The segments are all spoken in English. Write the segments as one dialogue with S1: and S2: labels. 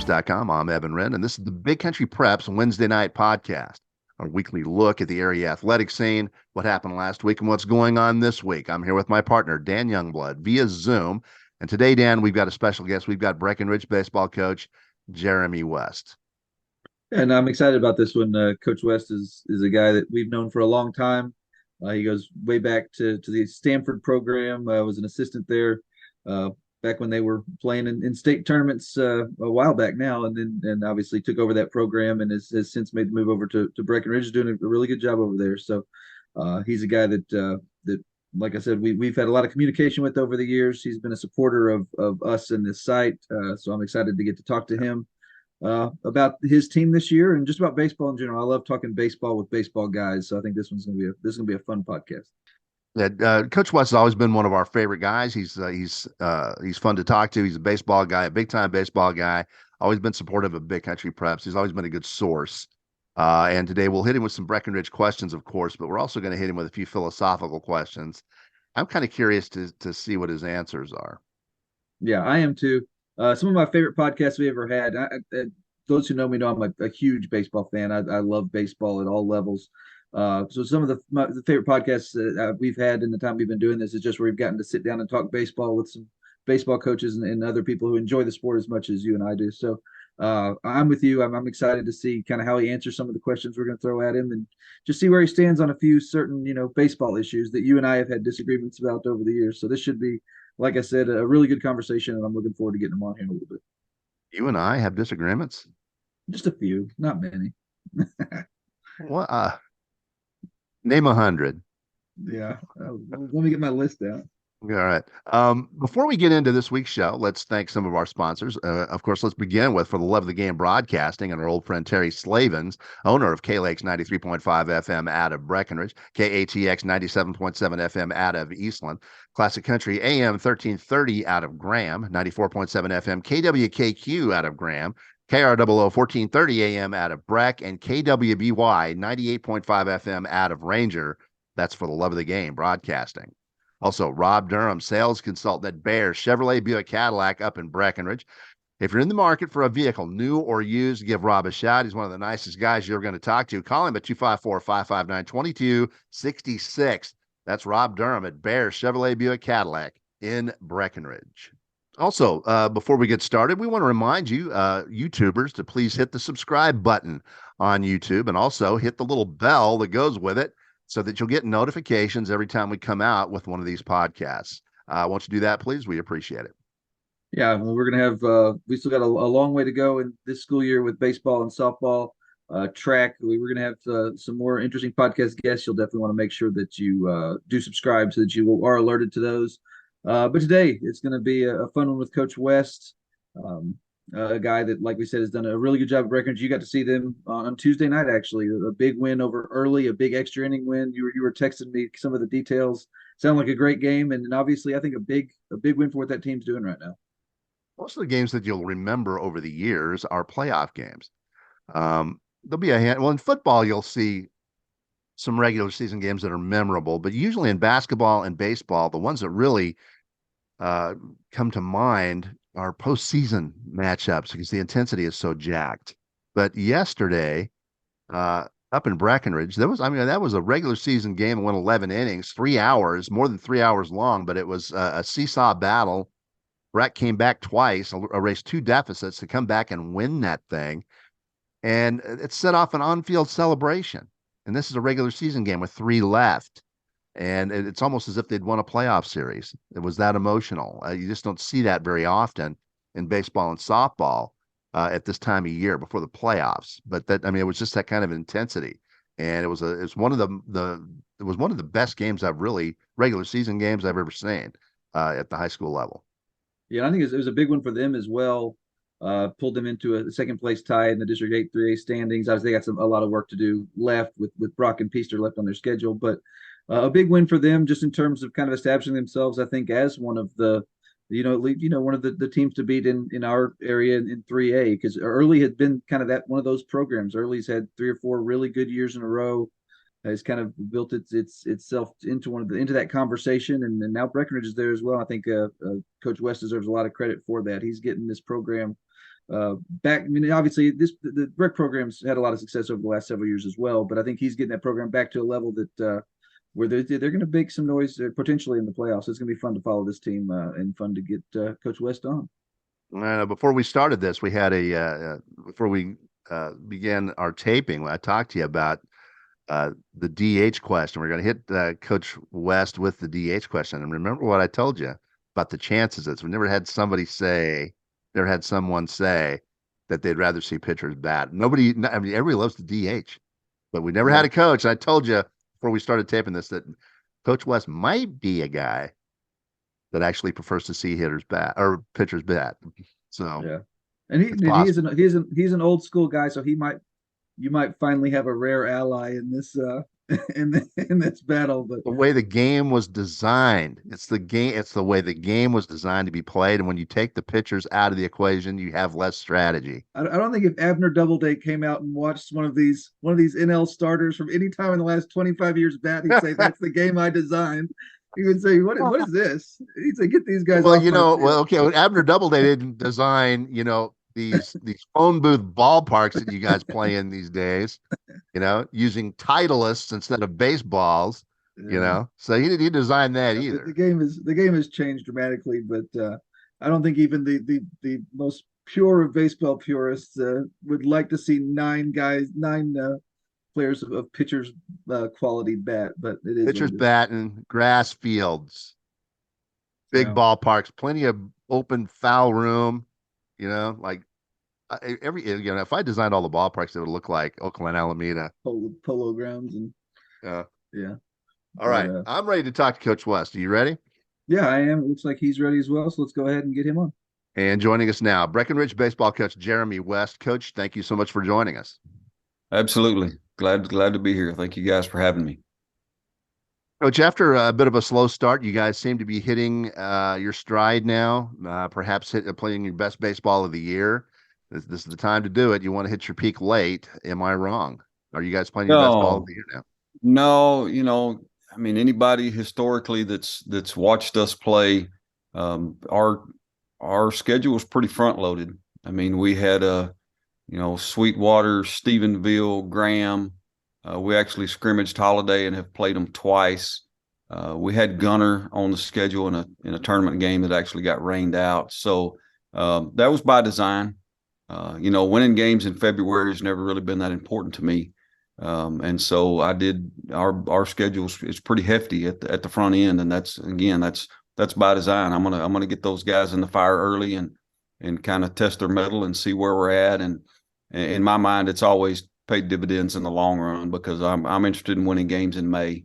S1: PrePS.com. I'm Evan Wren, and this is the Big Country Preps Wednesday night podcast, our weekly look at the area athletic scene, what happened last week, and what's going on this week. I'm here with my partner, Dan Youngblood, via Zoom. And today, Dan, we've got a special guest. We've got Breckenridge baseball coach Jeremy West.
S2: And I'm excited about this one. Coach West is a guy that we've known for a long time. He goes way back to the Stanford program. Was an assistant there back when they were playing in state tournaments a while back now, and obviously took over that program and has since made the move over to Breckenridge, doing a really good job over there. So he's a guy that, like I said, we've had a lot of communication with over the years. He's been a supporter of us and this site, so I'm excited to get to talk to him about his team this year and just about baseball in general. I love talking baseball with baseball guys, so I think this gonna be a fun podcast.
S1: Coach West has always been one of our favorite guys. He's fun to talk to. He's a baseball guy, a big time baseball guy. Always been supportive of Big Country Preps. He's always been a good source. And today we'll hit him with some Breckenridge questions, of course, but we're also going to hit him with a few philosophical questions. I'm kind of curious to see what his answers are.
S2: Yeah, I am too. Some of my favorite podcasts we ever had. Those who know me know I'm a huge baseball fan. I love baseball at all levels. So some of the favorite podcasts that we've had in the time we've been doing this is just where we've gotten to sit down and talk baseball with some baseball coaches and other people who enjoy the sport as much as you and I do. So I'm with you. I'm excited to see kind of how he answers some of the questions we're going to throw at him and just see where he stands on a few certain, baseball issues that you and I have had disagreements about over the years. So this should be, like I said, a really good conversation, and I'm looking forward to getting him on here in a little bit.
S1: You and I have disagreements.
S2: Just a few, not many.
S1: Well, name 100.
S2: Yeah. Let me get my list out.
S1: All right. Before we get into this week's show, let's thank some of our sponsors. Of course, let's begin with For the Love of the Game Broadcasting and our old friend Terry Slavens, owner of KLAX 93.5 FM out of Breckenridge, KATX 97.7 FM out of Eastland, Classic Country AM 1330 out of Graham, 94.7 FM KWKQ out of Graham, KROO 1430 AM out of Breck, and KWBY 98.5 FM out of Ranger. That's For the Love of the Game Broadcasting. Also, Rob Durham, sales consultant at Bear Chevrolet Buick Cadillac up in Breckenridge. If you're in the market for a vehicle, new or used, give Rob a shout. He's one of the nicest guys you're going to talk to. Call him at 254-559-2266. That's Rob Durham at Bear Chevrolet Buick Cadillac in Breckenridge. Also, before we get started, we want to remind you, YouTubers, to please hit the subscribe button on YouTube and also hit the little bell that goes with it, so that you'll get notifications every time we come out with one of these podcasts. Won't you do that, please? We appreciate it.
S2: Yeah, well, we're going to have, we still got a long way to go in this school year with baseball and softball, track. We're going to have some more interesting podcast guests. You'll definitely want to make sure that you do subscribe so that you are alerted to those. But today, it's going to be a fun one with Coach West. A guy that, like we said, has done a really good job at Breckenridge. You got to see them on Tuesday night, actually. A big win over Early, a big extra inning win. You were texting me some of the details. Sound like a great game, and obviously, I think a big win for what that team's doing right now.
S1: Most of the games that you'll remember over the years are playoff games. There'll be a hand. Well, in football, you'll see some regular season games that are memorable, but usually in basketball and baseball, the ones that really come to mind are postseason matchups because the intensity is so jacked. But yesterday, up in Breckenridge, that was a regular season game that went 11 innings, 3 hours, more than 3 hours long, but it was a seesaw battle. Breck came back twice, erased two deficits to come back and win that thing. And it set off an on-field celebration. And this is a regular season game with 3 left. And it's almost as if they'd won a playoff series. It was that emotional. You just don't see that very often in baseball and softball at this time of year before the playoffs. But it was just that kind of intensity, and it was one of the best games regular season games I've ever seen at the high school level.
S2: Yeah, I think it was a big one for them as well. Pulled them into a second place tie in the District 8 3A standings. Obviously, they got a lot of work to do left with Brock and Peaster left on their schedule, but a big win for them just in terms of kind of establishing themselves, I think, as one of the, one of the teams to beat in our area in 3A, because Early had been kind of that one of those programs. Early's had 3 or 4 really good years in a row, has kind of built itself into that conversation, and now Breckenridge is there as well. I think Coach West deserves a lot of credit for that. He's getting this program Back, I mean, obviously, the rec program's had a lot of success over the last several years as well, but I think he's getting that program back to a level that where they're going to make some noise potentially in the playoffs. It's going to be fun to follow this team and fun to get Coach West on.
S1: Before we started this, we had before we began our taping, I talked to you about the DH question. We're going to hit Coach West with the DH question. And remember what I told you about the chances. Is we never had someone say that they'd rather see pitchers bat. Nobody, I mean, everybody loves the DH, but we never
S2: Yeah.
S1: had a coach. I told you before we started taping this that Coach West might be a guy that actually prefers to see hitters bat or pitchers bat. So
S2: Yeah, and
S1: it's possible.
S2: he's an old school guy, so you might finally have a rare ally in this in this battle. But
S1: The way the game was designed. It's the way the game was designed to be played. And when you take the pitchers out of the equation, you have less strategy.
S2: I don't think if Abner Doubleday came out and watched one of these NL starters from any time in the last 25 years bat, he'd say that's the game I designed. He would say, what is this? He'd say, get these guys
S1: Well,
S2: off my field.
S1: okay. Well, Abner Doubleday didn't design, these phone booth ballparks that you guys play in these days, using Titleists instead of baseballs,
S2: Yeah.
S1: So he designed that
S2: Yeah,
S1: either.
S2: the game has changed dramatically, but I don't think even the most pure of baseball purists would like to see nine players of pitchers quality bat. But it is what
S1: Pitchers
S2: it is.
S1: batting, grass fields, big
S2: Yeah,
S1: ballparks, plenty of open foul room, like if I designed all the ballparks, it would look like Oakland Alameda.
S2: polo grounds and
S1: Yeah.
S2: yeah,
S1: All
S2: but
S1: right. I'm ready to talk to Coach West. Are you ready?
S2: yeah, I am. It looks like he's ready as well. So let's go ahead and get him on.
S1: And joining us now, Breckenridge baseball coach Jeremy West. Coach, thank you so much for joining us.
S3: Absolutely. Glad to be here. Thank you guys for having me.
S1: Coach, after a bit of a slow start, you guys seem to be hitting your stride now, perhaps playing your best baseball of the year. This is the time to do it. You want to hit your peak late. Am I wrong? Are you guys playing your best ball of
S3: No,
S1: the year now?
S3: no, I mean, anybody historically that's watched us play, our schedule was pretty front loaded. I mean, we had Sweetwater, Stephenville, Graham. We actually scrimmaged Holiday and have played them twice. We had Gunner on the schedule in a tournament game that actually got rained out. So that was by design. Winning games in February has never really been that important to me. And so I did our schedule is pretty hefty at the front end. And that's by design. I'm gonna get those guys in the fire early and kind of test their mettle and see where we're at. And in my mind, it's always paid dividends in the long run because I'm interested in winning games in May.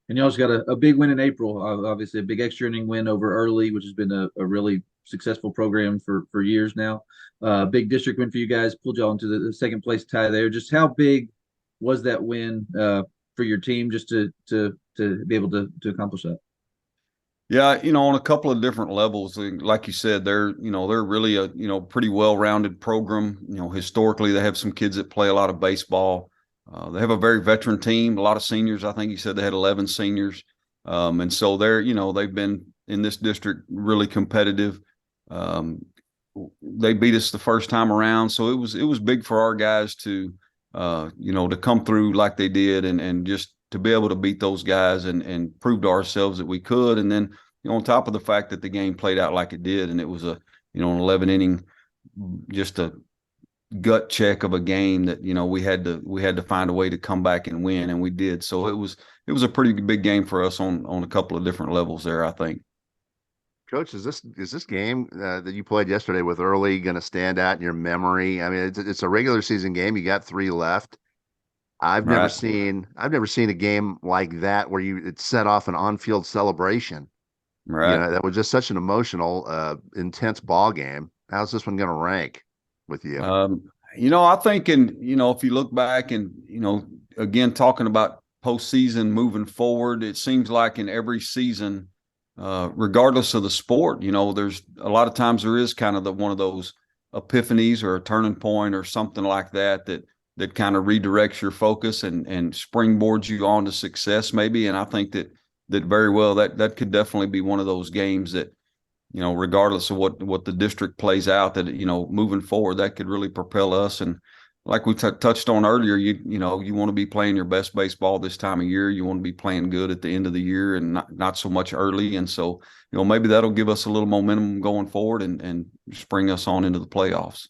S2: And you also got a big win in April, obviously a big extra inning win over Early, which has been a really successful program for years now. Big district win for you guys, pulled y'all into the second place tie there. Just how big was that win for your team just to be able to accomplish that?
S3: Yeah, on a couple of different levels, like you said, they're really a pretty well-rounded program. Historically, they have some kids that play a lot of baseball. They have a very veteran team, a lot of seniors. I think you said they had 11 seniors, and so they've been in this district really competitive. They beat us the first time around, so it was big for our guys to to come through like they did and just to be able to beat those guys and prove to ourselves that we could. And then, on top of the fact that the game played out like it did, and it was an 11 inning, just a gut check of a game that, we had to find a way to come back and win. And we did. So it was a pretty big game for us on a couple of different levels there, I think.
S1: Coach, is this game that you played yesterday with Early going to stand out in your memory? I mean, it's a regular season game. You got 3 left. I've never
S3: Right.
S1: seen a game like that where it set off an on-field celebration.
S3: Right.
S1: That was just such an emotional, intense ball game. How's this one going to rank with you?
S3: I think, if you look back and, again, talking about postseason moving forward, it seems like in every season, regardless of the sport, there's a lot of times there is kind of one of those epiphanies or a turning point or something like that kind of redirects your focus and springboards you on to success maybe. And I think that very well that could definitely be one of those games that, regardless of what the district plays out, that, moving forward, that could really propel us. And like we touched on earlier, you want to be playing your best baseball this time of year. You want to be playing good at the end of the year and not so much early. And so, maybe that'll give us a little momentum going forward and spring us on into the playoffs.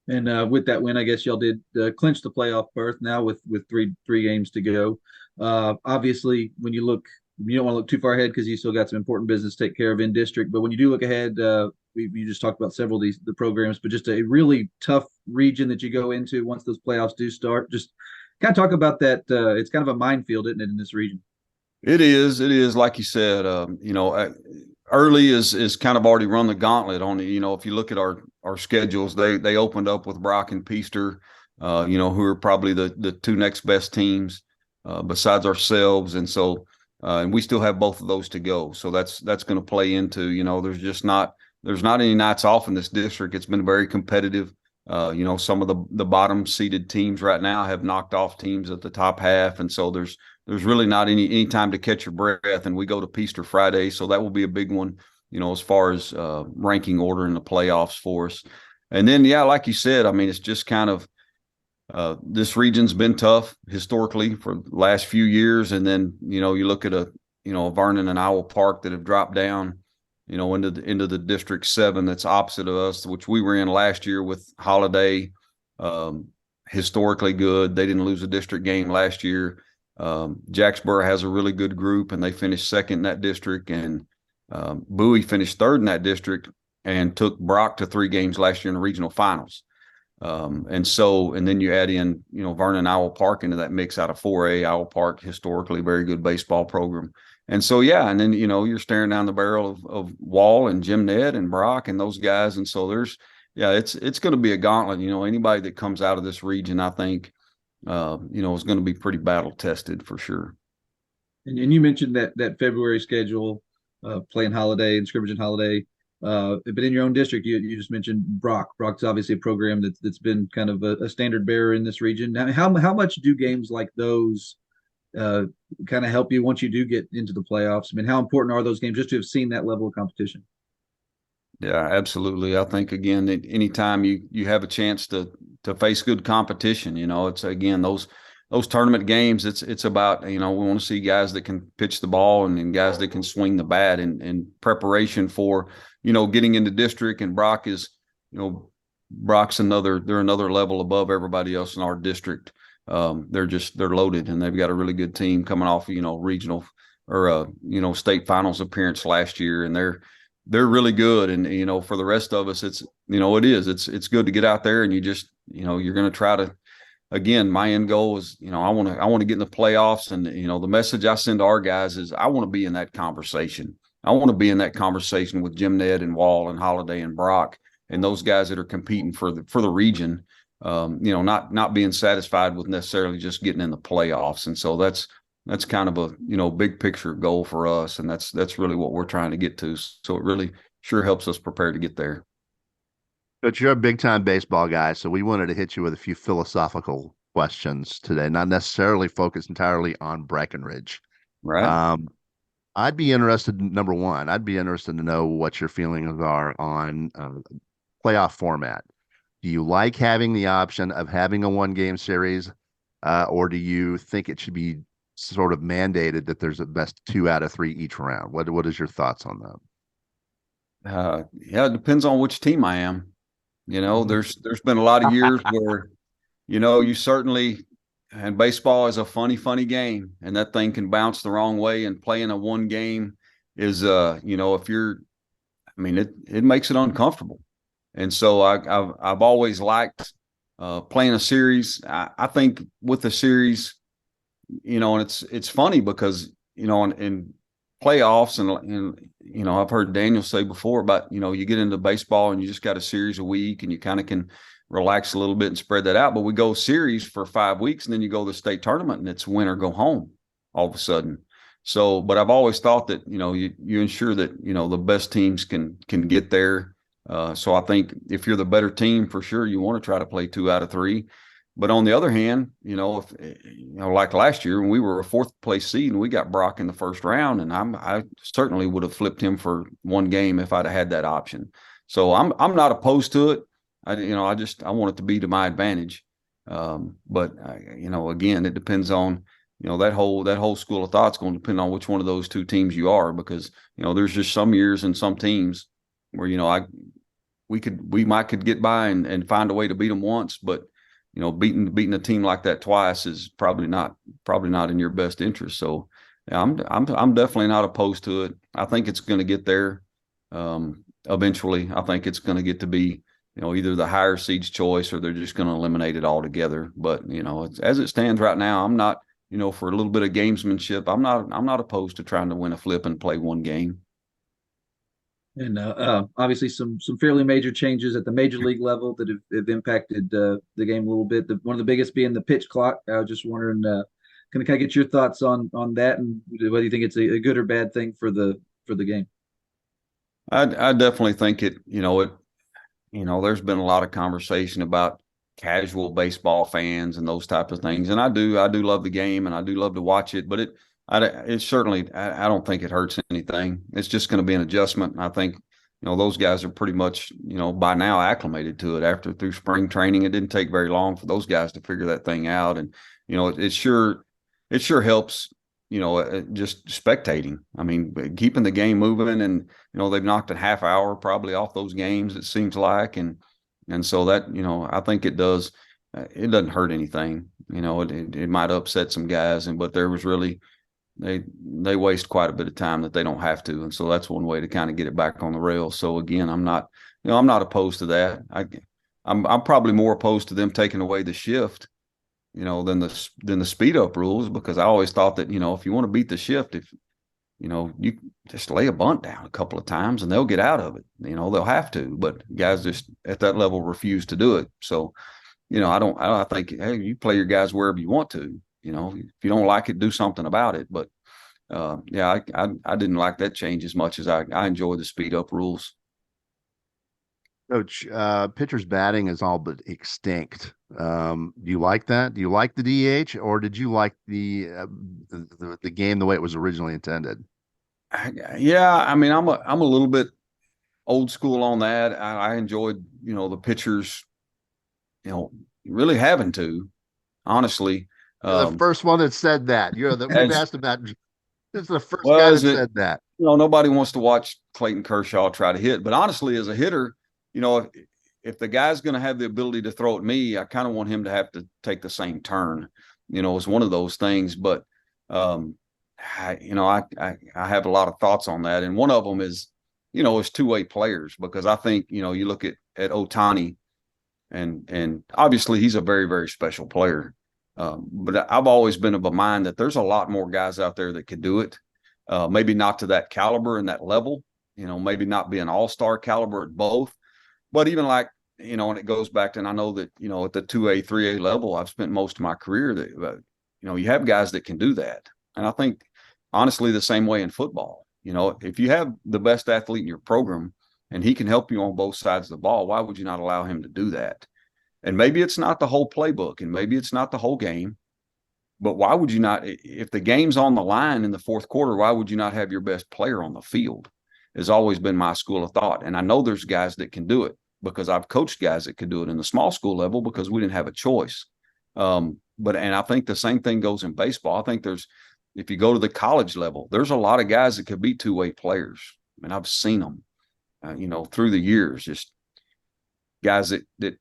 S2: And with that win, I guess y'all did clinch the playoff berth now with three games to go. Obviously, when you look, you don't want to look too far ahead because you still got some important business to take care of in district. But when you do look ahead, you just talked about several of the programs, but just a really tough region that you go into once those playoffs do start. Just kind of talk about that. It's kind of a minefield, isn't it, in this region?
S3: It is. It is, like you said. Early is kind of already run the gauntlet on it. If you look at our schedules, they opened up with Brock and Peaster, who are probably the two next best teams besides ourselves, and so and we still have both of those to go. So that's going to play into, there's not any nights off in this district. It's been very competitive. Some of the bottom seeded teams right now have knocked off teams at the top half, and so there's really not any time to catch your breath. And we go to Peaster Friday, so that will be a big one, as far as ranking order in the playoffs for us. And then, yeah, like you said, I mean, it's just kind of this region's been tough historically for the last few years. And then, you look at Vernon and Owl Park that have dropped down, into the District 7 that's opposite of us, which we were in last year with Holiday, historically good. They didn't lose a district game last year. Jacksboro has a really good group, and they finished second in that district. And Bowie finished third in that district and took Brock to 3 games last year in the regional finals. And then you add in, Vernon Owl Park into that mix out of 4A. Owl Park, historically very good baseball program. And so, yeah, and then, you're staring down the barrel of Wall and Jim Ned and Brock and those guys. And so it's going to be a gauntlet. Anybody that comes out of this region, I think, is going to be pretty battle tested for sure.
S2: And you mentioned that February schedule, playing Holiday and scrimmaging Holiday. But in your own district, you just mentioned Brock. Brock's obviously a program that's been kind of a standard bearer in this region. Now, how much do games like those kind of help you once you do get into the playoffs? I mean, how important are those games just to have seen that level of competition?
S3: Yeah, absolutely. I think, again, that anytime you have a chance to face good competition, it's, again, those tournament games, it's about, we want to see guys that can pitch the ball and guys that can swing the bat, and preparation for, getting into district. And Brock is, Brock's they're another level above everybody else in our district. They're loaded, and they've got a really good team coming off, regional or, state finals appearance last year. And they're really good. And, for the rest of us, it's good to get out there, and you're going to try to, again, my end goal is, I want to get in the playoffs. And, the message I send to our guys is I want to be in that conversation. I want to be in that conversation with Jim Ned and Wall and Holiday and Brock and those guys that are competing for the region, not being satisfied with necessarily just getting in the playoffs. And so that's kind of a, big picture goal for us. And that's really what we're trying to get to. So it really sure helps us prepare to get there.
S1: But you're a big time baseball guy, so we wanted to hit you with a few philosophical questions today, not necessarily focused entirely on Breckenridge.
S3: Right.
S1: I'd be interested, number one, I'd be interested to know what your feelings are on playoff format. Do you like having the option of having a 1-game series, or do you think it should be sort of mandated that there's a best 2 out of 3 each round? What is your thoughts on
S3: that? Yeah, it depends on which team I am. There's been a lot of years where, you certainly, and baseball is a funny game, and that thing can bounce the wrong way, and playing a 1 game is, if you're, I mean, it makes it uncomfortable. And so I've always liked playing a series. I think with the series, and it's funny because, in playoffs and I've heard Daniel say before about, you get into baseball and you just got a series a week and you kind of can relax a little bit and spread that out. But we go series for 5 weeks and then you go to the state tournament and it's win or go home all of a sudden. So, but I've always thought that, you ensure that, the best teams can get there. So I think if you're the better team, for sure, you want to try to play 2 out of 3. But on the other hand, if like last year when we were a fourth place seed and we got Brock in the first round, and I certainly would have flipped him for one game if I'd have had that option. So I'm not opposed to it. I want it to be to my advantage. But again, it depends on that whole school of thought's going to depend on which one of those two teams you are, because there's just some years and some teams where we might could get by and find a way to beat them once, but beating a team like that twice is probably not in your best interest. So yeah, I'm definitely not opposed to it. I think it's going to get there eventually. I think it's going to get to be either the higher seeds choice or they're just going to eliminate it altogether. But as it stands right now, I'm not for a little bit of gamesmanship. I'm not opposed to trying to win a flip and play one game.
S2: And obviously some fairly major changes at the major league level that have impacted the game a little bit. One of the biggest being the pitch clock. I was just wondering, can I kind of get your thoughts on that, and whether you think it's a good or bad thing for the game?
S3: I definitely think it. There's been a lot of conversation about casual baseball fans and those type of things, and I do love the game and I do love to watch it, but it certainly, I don't think it hurts anything. It's just going to be an adjustment. And I think, those guys are pretty much, by now acclimated to it through spring training. It didn't take very long for those guys to figure that thing out. And, it sure helps, just spectating. I mean, keeping the game moving, and, they've knocked a half hour probably off those games, it seems like. And so that, I think it doesn't hurt anything. It might upset some guys, but there was really, they waste quite a bit of time that they don't have to, and so that's one way to kind of get it back on the rails. So again, I'm not opposed to that. I'm probably more opposed to them taking away the shift, than the speed up rules, because I always thought that if you want to beat the shift, if you just lay a bunt down a couple of times and they'll get out of it. They'll have to, but guys just at that level refuse to do it. So I think, hey, you play your guys wherever you want to. If you don't like it, do something about it. But yeah, I didn't like that change as much as I enjoy the speed up rules.
S1: Coach, pitcher's batting is all but extinct. Do you like that? Do you like the DH, or did you like the game the way it was originally intended?
S3: Yeah, I mean, I'm a little bit old school on that. I enjoyed the pitchers, really having to, honestly.
S1: You're the first one that said that. We've asked about. This is the first
S3: Well,
S1: guy that said that.
S3: Nobody wants to watch Clayton Kershaw try to hit, but honestly, as a hitter, if the guy's going to have the ability to throw at me, I kind of want him to have to take the same turn. It's one of those things. But I have a lot of thoughts on that, and one of them is, is two-way players, because I think you look at Ohtani, and obviously he's a very, very special player. But I've always been of a mind that there's a lot more guys out there that could do it. Maybe not to that caliber and that level, maybe not be an all-star caliber at both, but even like, and it goes back to, and I know that, at the 2A, 3A level, I've spent most of my career that, you have guys that can do that. And I think honestly, the same way in football, if you have the best athlete in your program and he can help you on both sides of the ball, why would you not allow him to do that? And maybe it's not the whole playbook and maybe it's not the whole game, but why would you not, if the game's on the line in the fourth quarter, why would you not have your best player on the field? Has always been my school of thought. And I know there's guys that can do it, because I've coached guys that could do it in the small school level because we didn't have a choice. And I think the same thing goes in baseball. I think if you go to the college level, there's a lot of guys that could be two-way players. I mean, I've seen them, through the years, just guys that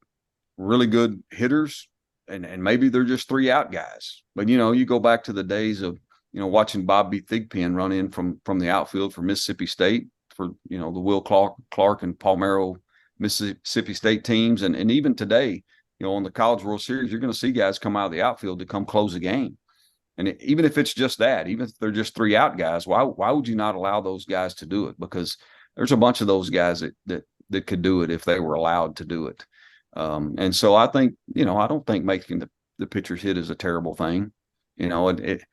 S3: really good hitters, and maybe they're just 3-out guys. But you go back to the days of watching Bobby Thigpen run in from the outfield for Mississippi State for the Will Clark and Palmero Mississippi State teams, and even today, on the College World Series, you're going to see guys come out of the outfield to come close a game. And even if it's just that, even if they're just 3-out guys, why would you not allow those guys to do it? Because there's a bunch of those guys that could do it if they were allowed to do it. And so I think, I don't think making the pitchers hit is a terrible thing. If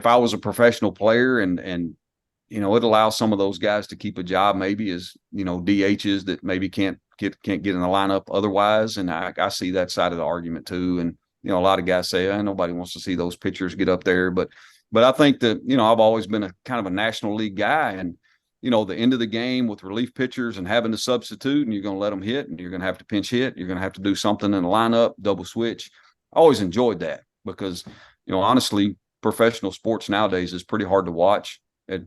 S3: I was a professional player and it allows some of those guys to keep a job, maybe as, DHs that maybe can't can't get in the lineup otherwise. And I see that side of the argument too. And a lot of guys say, nobody wants to see those pitchers get up there, but I think that I've always been a kind of a National League guy, and the end of the game with relief pitchers and having to substitute, and you're going to let them hit, and you're going to have to pinch hit, you're going to have to do something in the lineup, double switch. I always enjoyed that because honestly, professional sports nowadays is pretty hard to watch at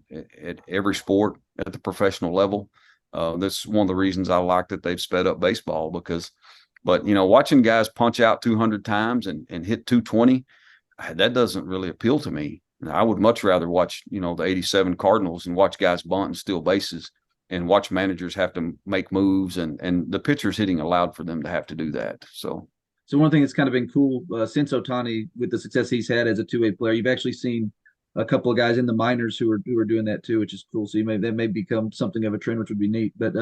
S3: every sport at the professional level. That's one of the reasons I like that they've sped up baseball but watching guys punch out 200 times and hit 220, that doesn't really appeal to me. I would much rather watch, the 87 Cardinals and watch guys bunt and steal bases and watch managers have to make moves and the pitchers hitting allowed for them to have to do that. So
S2: one thing that's kind of been cool since Ohtani, with the success he's had as a two-way player, you've actually seen a couple of guys in the minors who are doing that too, which is cool. So that may become something of a trend, which would be neat. But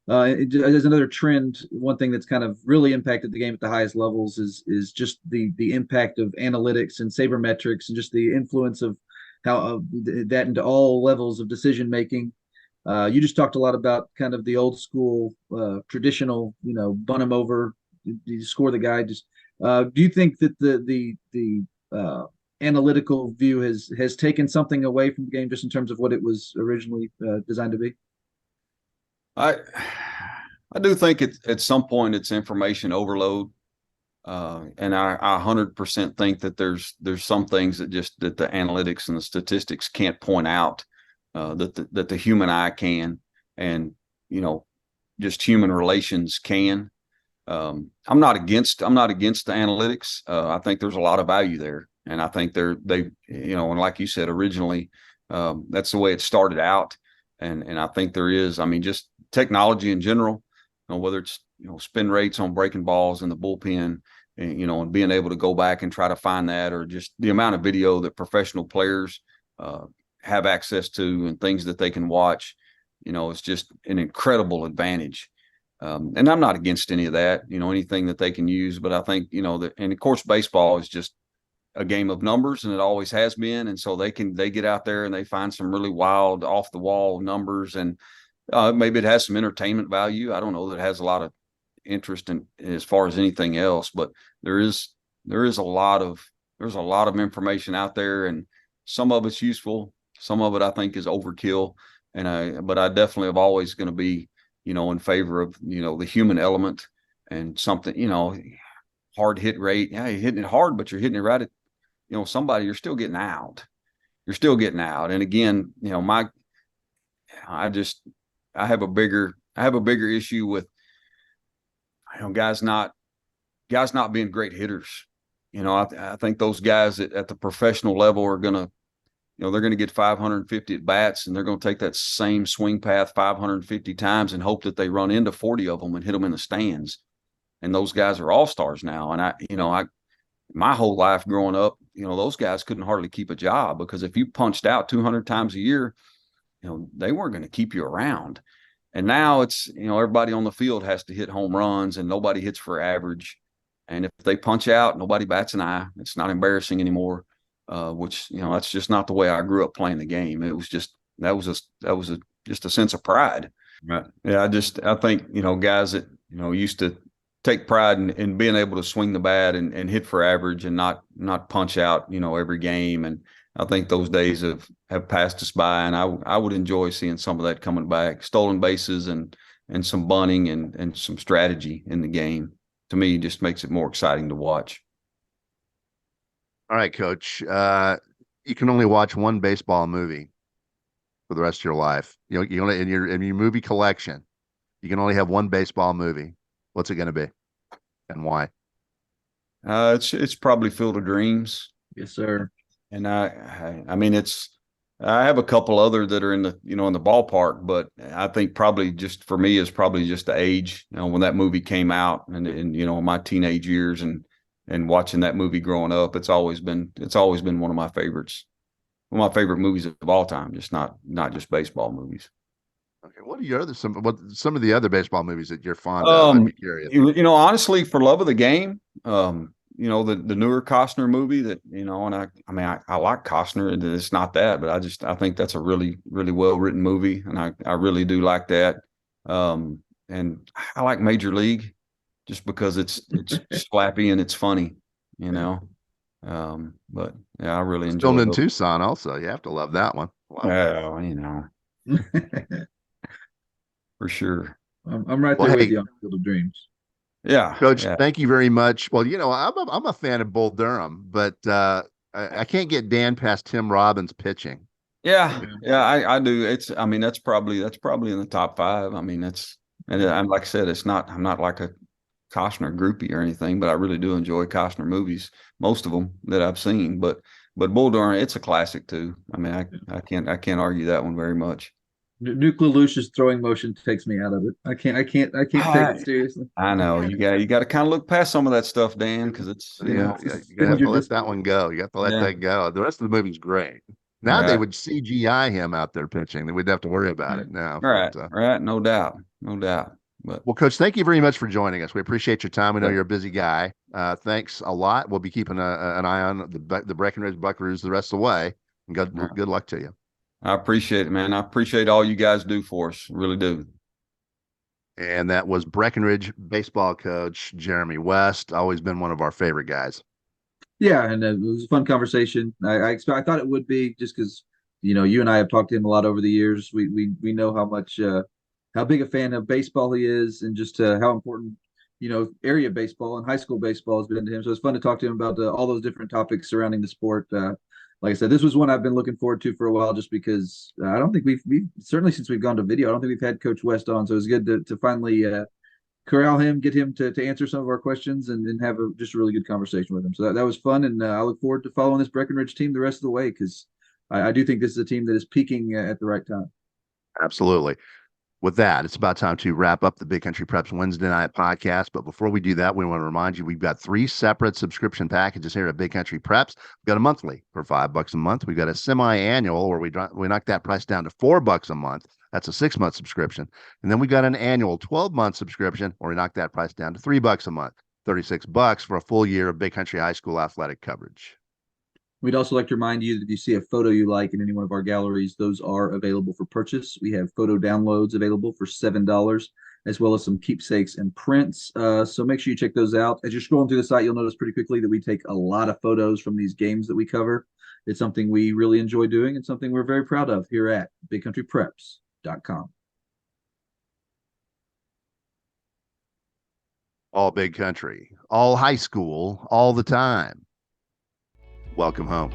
S2: there's another trend. One thing that's kind of really impacted the game at the highest levels is just the impact of analytics and sabermetrics and just the influence of how that into all levels of decision making. You just talked a lot about kind of the old school, traditional, bunt him over, you score the guy. Just do you think that the analytical view has taken something away from the game just in terms of what it was originally designed to be?
S3: I do think at some point it's information overload, and I 100% think that there's some things that the analytics and the statistics can't point out that the human eye can, and just human relations can. I'm not against the analytics. I think there's a lot of value there, and I think and like you said originally, that's the way it started out, and I think there is. I mean, just technology in general, whether it's spin rates on breaking balls in the bullpen, and and being able to go back and try to find that, or just the amount of video that professional players have access to and things that they can watch, it's just an incredible advantage. And I'm not against any of that, anything that they can use, but I think, that, and of course, baseball is just a game of numbers, and it always has been. And so they get out there and they find some really wild off the wall numbers, and maybe it has some entertainment value. I don't know that it has a lot of interest in as far as anything else, but there's a lot of information out there, and some of it's useful. Some of it I think is overkill. But I definitely have always going to be, in favor of, the human element and something, hard hit rate. Yeah, you're hitting it hard, but you're hitting it right at, somebody, you're still getting out. You're still getting out. And again, I have a bigger issue with, guys not being great hitters. I think those guys at the professional level are going to, they're going to get 550 at bats, and they're going to take that same swing path 550 times and hope that they run into 40 of them and hit them in the stands. And those guys are all-stars now. And my whole life growing up, those guys couldn't hardly keep a job, because if you punched out 200 times a year, they weren't going to keep you around. And now it's, everybody on the field has to hit home runs, and nobody hits for average. And if they punch out, nobody bats an eye. It's not embarrassing anymore. Which, that's just not the way I grew up playing the game. It was just, that was just a sense of pride. Right. Yeah. I think, guys that, used to take pride in being able to swing the bat and hit for average and not punch out, every game. And I think those days have passed us by, and I would enjoy seeing some of that coming back. Stolen bases and some bunting and some strategy in the game, to me, just makes it more exciting to watch.
S1: All right, Coach. You can only watch one baseball movie for the rest of your life. You only in your movie collection, you can only have one baseball movie. What's it going to be, and why?
S3: It's probably Field of Dreams.
S2: Yes, sir.
S3: And I mean, I have a couple other that are in the in the ballpark, but I think probably just for me is probably just the age. When that movie came out, and in my teenage years, and watching that movie growing up, it's always been one of my favorites. One of my favorite movies of all time, just not just baseball movies.
S1: Okay. What are your some of the other baseball movies that you're fond of? I'd be curious.
S3: Honestly, for love of the game, the newer Costner movie that, and I like Costner, and it's not that, but I think that's a really, really well written movie. And I really do like that. and I like Major League just because it's slappy and it's funny, you know. But yeah, I really
S1: It's filmed
S3: enjoy
S1: in
S3: those.
S1: Tucson also. You have to love that one. Wow.
S3: Well, you know, for sure.
S2: I'm right
S1: Well,
S2: there with
S1: hey,
S2: you on Field of Dreams.
S3: Yeah,
S1: Coach,
S3: yeah,
S1: thank you very much. Well, I'm a fan of Bull Durham, but I can't get Dan past Tim Robbins pitching.
S3: yeah,
S2: Yeah.
S3: yeah. I do. I mean, that's probably in the top five. I mean, and I'm like I said, I'm not like a Costner groupie or anything, but I really do enjoy Costner movies, most of them that I've seen. But Bull Durham, it's a classic too. I mean, I can't argue that one very much.
S2: Nuclear Lucius throwing motion takes me out of it. I can't take it
S3: I
S2: seriously.
S3: I know you got to kind of look past some of that stuff, Dan, because it's
S1: Yeah, yeah,
S2: It's
S1: you have to
S2: danger
S1: let that
S2: disbelief.
S1: one go. You have to let
S3: yeah,
S1: that go. The rest of the movie's great. Now they
S3: right,
S1: would CGI him out there pitching. They wouldn't have to worry about it now. But
S3: right, no doubt, no doubt. But
S1: well, Coach, thank you very much for joining us. We appreciate your time. We know
S3: yeah,
S1: you're a busy guy. Thanks a lot. We'll be keeping an eye on the Breckenridge Buckaroos the rest of the way. And good luck to you.
S3: I appreciate it, man. I appreciate all you guys do for us. Really do.
S1: And that was Breckenridge baseball coach Jeremy West. Always been one of our favorite guys.
S2: Yeah, and it was a fun conversation. I thought it would be just because you and I have talked to him a lot over the years. We know how much how big a fan of baseball he is, and just how important area baseball and high school baseball has been to him. So it's fun to talk to him about all those different topics surrounding the sport. Like I said, this was one I've been looking forward to for a while, just because I don't think we've certainly since we've gone to video, I don't think we've had Coach West on. So it's good to finally corral him, get him to answer some of our questions, and have just a really good conversation with him. So that was fun, and I look forward to following this Breckenridge team the rest of the way, because I do think this is a team that is peaking at the right time.
S1: Absolutely. With that, it's about time to wrap up the Big Country Preps Wednesday night podcast. But before we do that, we want to remind you we've got three separate subscription packages here at Big Country Preps. We've got a monthly for $5 a month. We've got a semi-annual where we knock that price down to $4 a month. That's a 6-month subscription. And then we got an annual 12-month subscription where we knock that price down to $3 a month, $36 for a full year of Big Country High School athletic coverage.
S2: We'd also like to remind you that if you see a photo you like in any one of our galleries, those are available for purchase. We have photo downloads available for $7, as well as some keepsakes and prints. So make sure you check those out. As you're scrolling through the site, you'll notice pretty quickly that we take a lot of photos from these games that we cover. It's something we really enjoy doing and something we're very proud of here at BigCountryPreps.com.
S1: All Big Country, all high school, all the time. Welcome home.